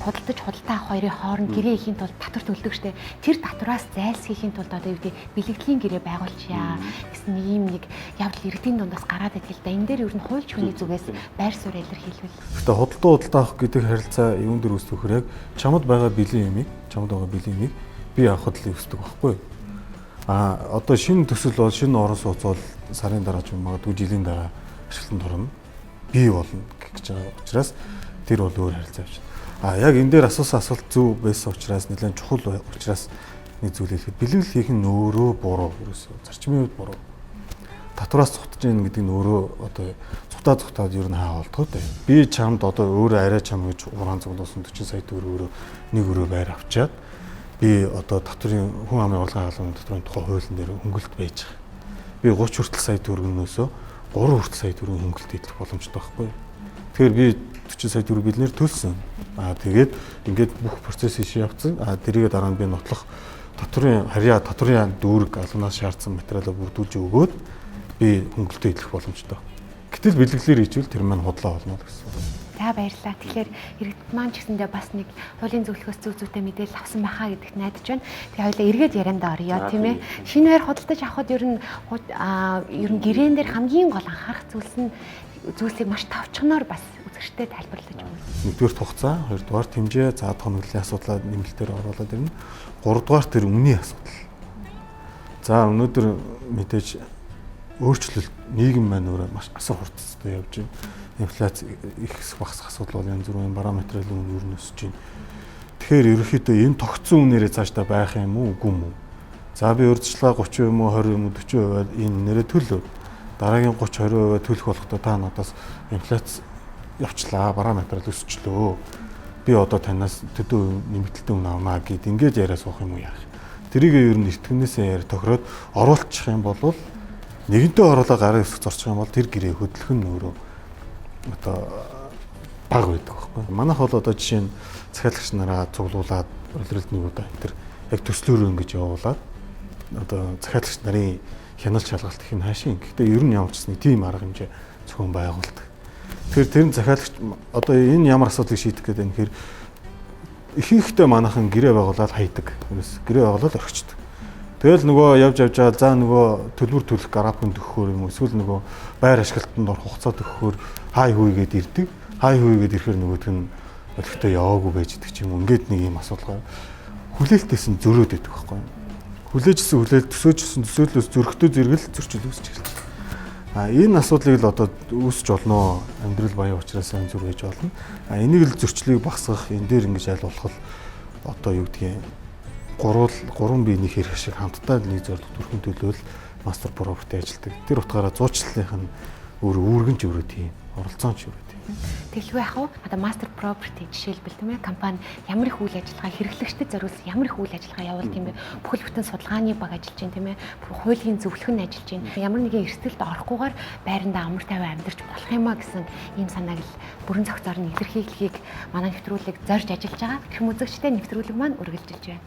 худалдаж худалдаа авах хоёрын хооронд гэрээ хийхин тулд татвар төлдөг штэ. Тэр татвараас зайлсхийхин тулд одоо юу гэдэг бэлгэдлийн гэрээ байгуулчихъя гэсэн нэг явдал иргэдийн дундаас гараад идэл да. Энэ дээр ер нь хуульч хүний зүгээс байр суурь илэрхийлвэл. Гэхдээ худалдаа авах гэдэг харилцаа юун дээр үүсвэхээр яг чамд байгаа бэлэн юмыг би авахд л үүсдэг байхгүй. Одоо шинэ төсөл бол шинэ орон сууц бол сарын дараа ч магадгүй жилийн дараа ашиглалтанд орно. Бий болно гэж байгаа учраас тэр бол өөр харилцаа явж байна. Яг энэ дээр асуусан асуулт зөв байсан учраас нэлээд чухал учраас нэг зүйл хэлэхэд бэлэн хийх нь өөрөө буруу ерөөсөө зарчмын үед буруу. Татвараас цухтаж ийн гэдэг нь өөрөө одоо цухтаад ер нь хаа болтгоо дээ. Би чамд одоо өөрөө арай чам гэж 340 сая төгрөг нэг өрөө байр авчаад би одоо татврын хүн амын урлагийн хаалганы татврын тухай хуулийн дээр хөнгөлөлт байж байгаа. Би 30 хүртэл сая төгрөгнөөсөө 3 хүртэл сая төгрөгийн хөнгөлөлт идэх боломжтой байхгүй. Тэгэхээр би 40 сая төгрөг биднэр төлсөн. Тэгээд ингээд бүх процессыг явуулсан. Тэрийгээ дараа нь би нотлох татврын дүүрэг албанаас шаардсан материалаа бүрдүүлж өгөөд би хөнгөлөлтөө идэх боломжтой. Гэтэл бэлгэлээр хийвэл тэр маань худлаа болно гэсэн. За баярлалаа. Тэгэхээр иргэд маань ч гэсэндээ бас нэг хуулийн зөвлөхөөс зүйтэй мэдээлэл авсан байхаа гэдэгт найдаж байна. Тэгээ хоёулаа эргээд яриандаа орё тийм ээ. Шинэ байр худалдаж авахд ер нь гэрээн дээр хамгийн гол анхаарах зүйлсийг маш товчгоноор бас үзэгчтэй тайлбарлаж өгнө. Нэгдүгээр хугацаа, хоёрдугаар хэмжээ, заад хоноглолын асуудлаа нэмэлтээр оруулаад ирнэ. Гуравдугаар тэр үнийн асуудал. За өнөөдөр мэдээж өөрчлөлт нийгэм маань өөрөө маш асар хурцтай явж байна. Инфляц их багасах асуудал бол янз бүрийн параметрын үн ер нь өсөж байна. Тэгэхээр ерөнхийдөө энэ тогтсон үнээрээ цаашдаа байх юм уу, үгүй юм уу? За би урьдчилгаа 30% юм уу, 20% юм уу, 40% энэ нэрээ төлөө. Дараагийн 30-20% төлөх болохдоо та надаас инфляц явчлаа, параметр өсчлөө. Би одоо танаас төдөө нэмэгдэлтэй үн авнаа гэд ингэж яриа суух юм уу яах. Тэрийг ер нь эртгэнээсээ яар тохироод оруулчих юм бол нэгэнтээ оруулаа гарын өсөх зорчих юм бол тэр гэрээ хөдлөх нь өөрөө одоо баг байдаг байхгүй. Манайх бол одоо жишээ нь захиалагч нараа цуглуулад улиралдны удаа энэ яг төслөөрөө ингэж явуулаад одоо захиалагч нарын хяналт шалгалт их нь хаашийн. Гэхдээ ер нь ямар ч гэсэн тийм арга хэмжээ зөвхөн байгуулдаг. Тэгэхээр тэр нь захиалагч одоо энэ ямар асуудлыг шийдэх гэдэг нь хэрэг ихэнхдээ манайхан гэрээ байгуулаад хайдаг. Гэрээ байгуулаад орхичдаг. Тэгэл нөгөө явж аваад за нөгөө төлбөр төлөх гарапын төгөхөөр юм уу эсвэл нөгөө байр ашиглалтанд орох хугацаа төгөхөөр хай хүйгээд ирдэг. Хай хүйгээд ирэхээр нөгөөх нь өлегтэй яваагүй байж идэг ч юм уу. Ингээд нэг юм асуудал хүлээлтээс нь зөрөөд идэх байхгүй юу? Хүлээжсэн хүлээл төсөөжсэн төсөөлөөс зөрөгтэй зэрэгэл зөрчил үүсэж ирсэн. Энэ асуудлыг л одоо үүсч болно. Амьдрал баян учраас янз бүр гэж болно. Энийг л зөрчлийг багасгах энэ дээр ингэж аль болох одоо юу гэдгийг гурван биений хэрэг шиг хамтдаа нэг зорилго төрхөн төлөөл мастер пропорти ажилтдаг. Тэр утгаараа зуучлалынх нь өөргөн ч өрөө тийм, оролцоон ч өрөө тийм. Тэгэлгүй яах вэ? Одоо мастер пропорти жишээлбэл тийм ээ компани ямар их үйл ажиллагаа хэрэглэгчдэд зориулсан ямар их үйл ажиллагаа явуулдаг юм бэ? Бүхэл бүтэн судалгааны баг ажиллаж байна тийм ээ. Хуулийн зөвлөх нь ажиллаж байна. Ямар нэгэн эрсдэлд орохгүйгээр байрандаа амар тайван амьдарч болох юмаа гэсэн ийм санааг л бүрэн зохицоор нь илэрхийлэхийг манай нэвтрүүлэг зорж ажиллаж байгаа. Гэх мэт үзэгчтэй нэвтрүүлэг маань үргэлжилж байна.